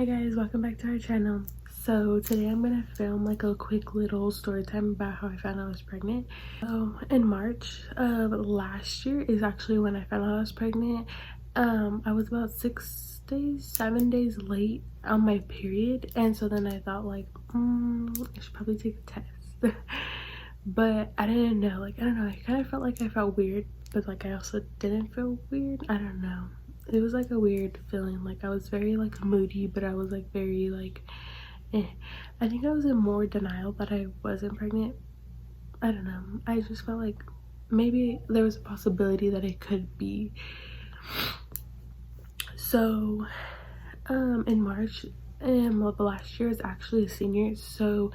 Hi guys, welcome back to our channel. So today I'm gonna film like a quick little story time about how I found out I was pregnant. So in March of last year is actually when I found out I was pregnant. I was about 7 days late on my period, and so then I thought like I should probably take a test. But I didn't know, like I don't know, I kind of felt like I felt weird, but like I also didn't feel weird. I don't know, it was like a weird feeling. Like I was very like moody, but I was like very like I think I was in more denial that I wasn't pregnant. I don't know, I just felt like maybe there was a possibility that it could be. So in March of last year is actually a senior, so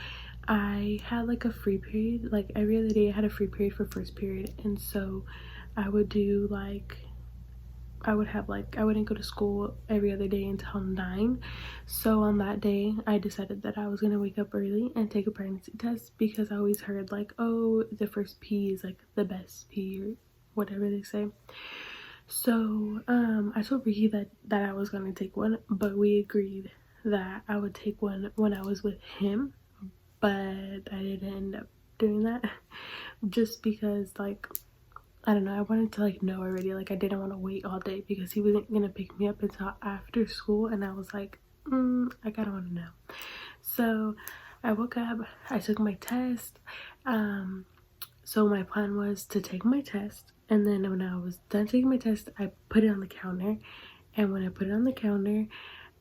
I had like a free period. Like every other day I had a free period for first period, and so I would do like I would have like I wouldn't go to school every other day until 9. So on that day I decided that I was gonna wake up early and take a pregnancy test, because I always heard like, oh, the first P is like the best P or whatever they say. So I told Ricky that I was gonna take one, but we agreed that I would take one when I was with him, but I didn't end up doing that just because like I don't know, I wanted to like know already. Like I didn't want to wait all day because he wasn't gonna pick me up until after school, and I was like, I kind of want to know. So I woke up, I took my test. So my plan was to take my test, and then when I was done taking my test, I put it on the counter. And when I put it on the counter,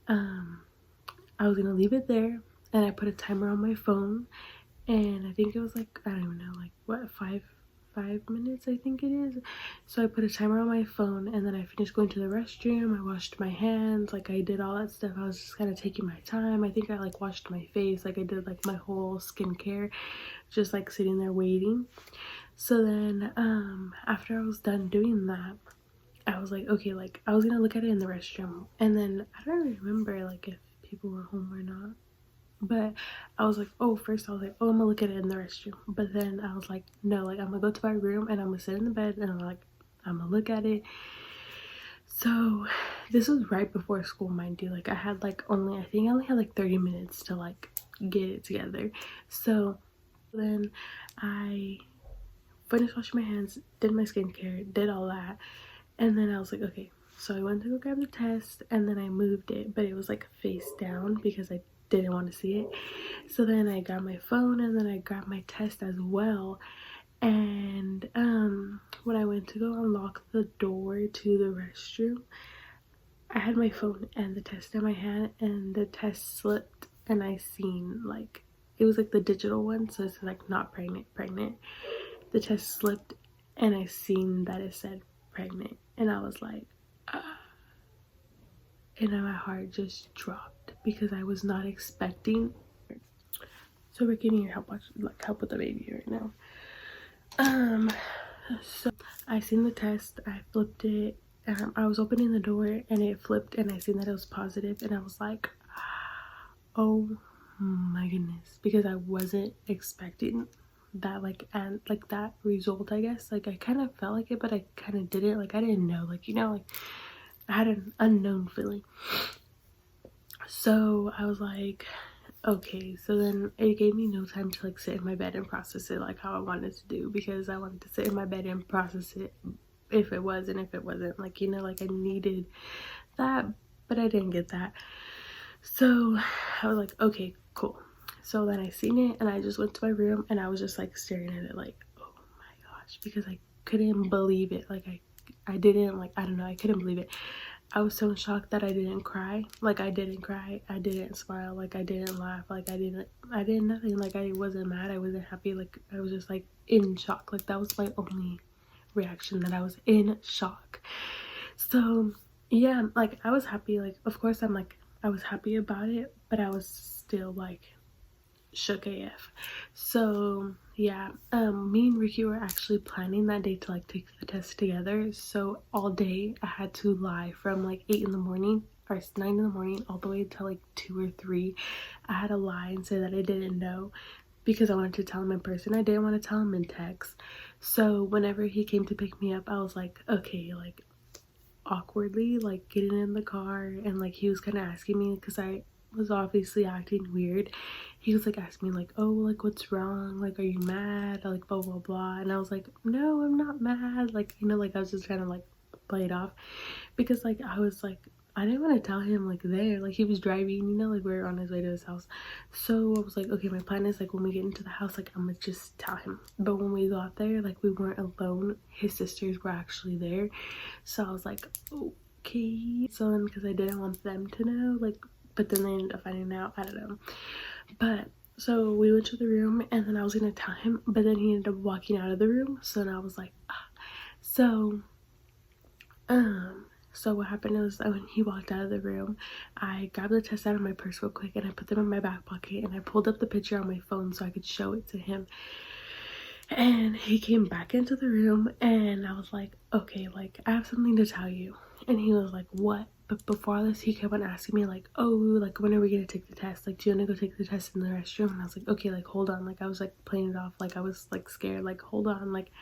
I was gonna leave it there, and I put a timer on my phone, and I think it was like, I don't even know, like what, 5 minutes I think it is. So I put a timer on my phone, and then I finished going to the restroom. I washed my hands, like I did all that stuff. I was just kind of taking my time. I think I like washed my face, like I did like my whole skincare, just like sitting there waiting. So then after I was done doing that, I was like, okay, like I was gonna look at it in the restroom, and then I don't really remember like if people were home or not. But I was like, oh, first I was like, oh, I'm gonna look at it in the restroom. But then I was like, no, like I'm gonna go to my room and I'm gonna sit in the bed and I'm gonna look at it. So this was right before school, mind you. Like I had like only, I think I only had like 30 minutes to like get it together. So then I finished washing my hands, did my skincare, did all that, and then I was like, okay. So I went to go grab the test, and then I moved it, but it was like face down because I didn't want to see it. So then I got my phone, and then I grabbed my test as well. And when I went to go unlock the door to the restroom, I had my phone and the test in my hand, and the test slipped, and I seen like it was like the digital one, so it's like not pregnant, pregnant. The test slipped, and I seen that it said pregnant, and I was like, and then my heart just dropped because I was not expecting. So we're getting your help watch, like help with the baby right now. So I seen the test, I flipped it. I was opening the door and it flipped, and I seen that it was positive, and I was like, oh my goodness, because I wasn't expecting that, like, and like that result, I guess. Like I kind of felt like it, but I kind of didn't, like I didn't know, like, you know, like I had an unknown feeling. So I was like, okay. So then it gave me no time to like sit in my bed and process it like how I wanted to do, because I wanted to sit in my bed and process it if it was and if it wasn't, like, you know, like I needed that, but I didn't get that. So I was like, okay, cool. So then I seen it, and I just went to my room, and I was just like staring at it like, oh my gosh, because I couldn't believe it. Like I didn't, like, I don't know, I couldn't believe it. I was so shocked that I didn't cry. Like I didn't cry, I didn't smile, like I didn't laugh, like I didn't nothing. Like I wasn't mad, I wasn't happy, like I was just like in shock. Like that was my only reaction, that I was in shock. So yeah, like I was happy, like of course I'm like, I was happy about it, but I was still like shook AF. So yeah, me and Ricky were actually planning that day to like take the test together. So all day I had to lie from like 8 in the morning or 9 in the morning all the way to like 2 or 3. I had to lie and say that I didn't know, because I wanted to tell him in person. I didn't want to tell him in text. So whenever he came to pick me up, I was like, okay, like awkwardly like getting in the car, and like he was kind of asking me, because was obviously acting weird. He was like asking me like, oh, like what's wrong, like are you mad, like blah blah blah, and I was like, no, I'm not mad, like, you know, like I was just trying to like play it off because like I was like, I didn't want to tell him like there, like he was driving, you know, like we were on his way to his house. So I was like, okay, my plan is like when we get into the house, like I'm gonna just tell him. But when we got there, like we weren't alone, his sisters were actually there. So I was like, okay. So then, because I didn't want them to know, like, but then they ended up finding out, I don't know. But so we went to the room and then I was gonna tell him, but then he ended up walking out of the room. So then I was like, ah. So so what happened was that when he walked out of the room, I grabbed the test out of my purse real quick and I put them in my back pocket and I pulled up the picture on my phone so I could show it to him. And he came back into the room and I was like, okay, like I have something to tell you. And he was like, what? But before this, he kept on asking me like, oh, like when are we gonna take the test? Like, do you wanna go take the test in the restroom? And I was like, okay, like hold on. Like I was like playing it off, like I was like scared, like hold on, like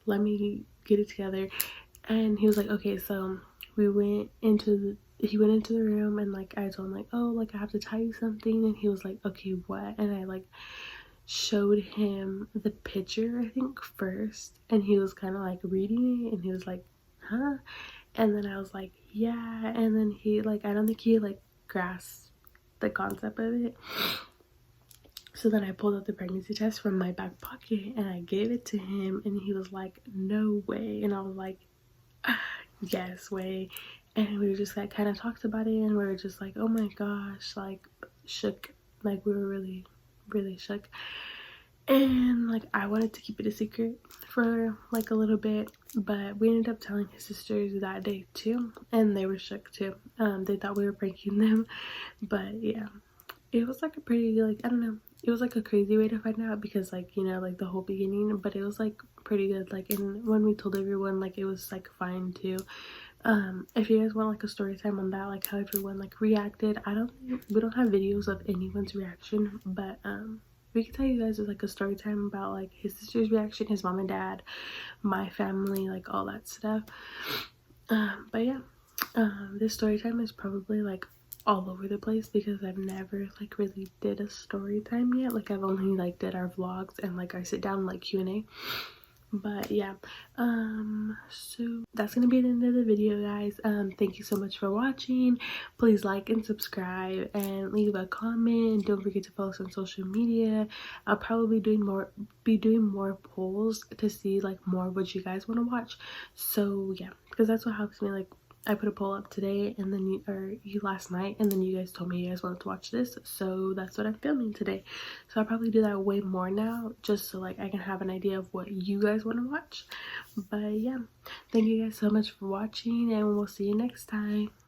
let me get it together. And he was like, okay. So we went into he went into the room and like I told him like, oh, like I have to tell you something. And he was like, okay, what? And I like showed him the picture, I think, first, and he was kind of like reading it and he was like, huh? And then I was like, yeah. And then he like, I don't think he like grasped the concept of it. So then I pulled out the pregnancy test from my back pocket and I gave it to him and he was like, no way. And I was like, yes way. And we just like kind of talked about it and we were just like, oh my gosh, like shook, like we were really shook. And like I wanted to keep it a secret for like a little bit, but we ended up telling his sisters that day too, and they were shook too. They thought we were pranking them, but yeah, it was like a pretty, like, I don't know, it was like a crazy way to find out because like, you know, like the whole beginning, but it was like pretty good. Like, and when we told everyone, like it was like fine too. If you guys want like a story time on that, like how everyone like reacted, we don't have videos of anyone's reaction, but we can tell you guys like a story time about like his sister's reaction, his mom and dad, my family, like all that stuff. But yeah, this story time is probably like all over the place because I've never like really did a story time yet. Like I've only like did our vlogs and like I sit down like Q&A. But yeah, so that's gonna be the end of the video, guys. Thank you so much for watching. Please like and subscribe and leave a comment, and don't forget to follow us on social media. I'll probably be doing more polls to see like more what you guys want to watch. So yeah, because that's what helps me. Like I put a poll up today and then you last night, and then you guys told me you guys wanted to watch this, so that's what I'm filming today. So I'll probably do that way more now, just so like I can have an idea of what you guys want to watch. But yeah, thank you guys so much for watching and we'll see you next time.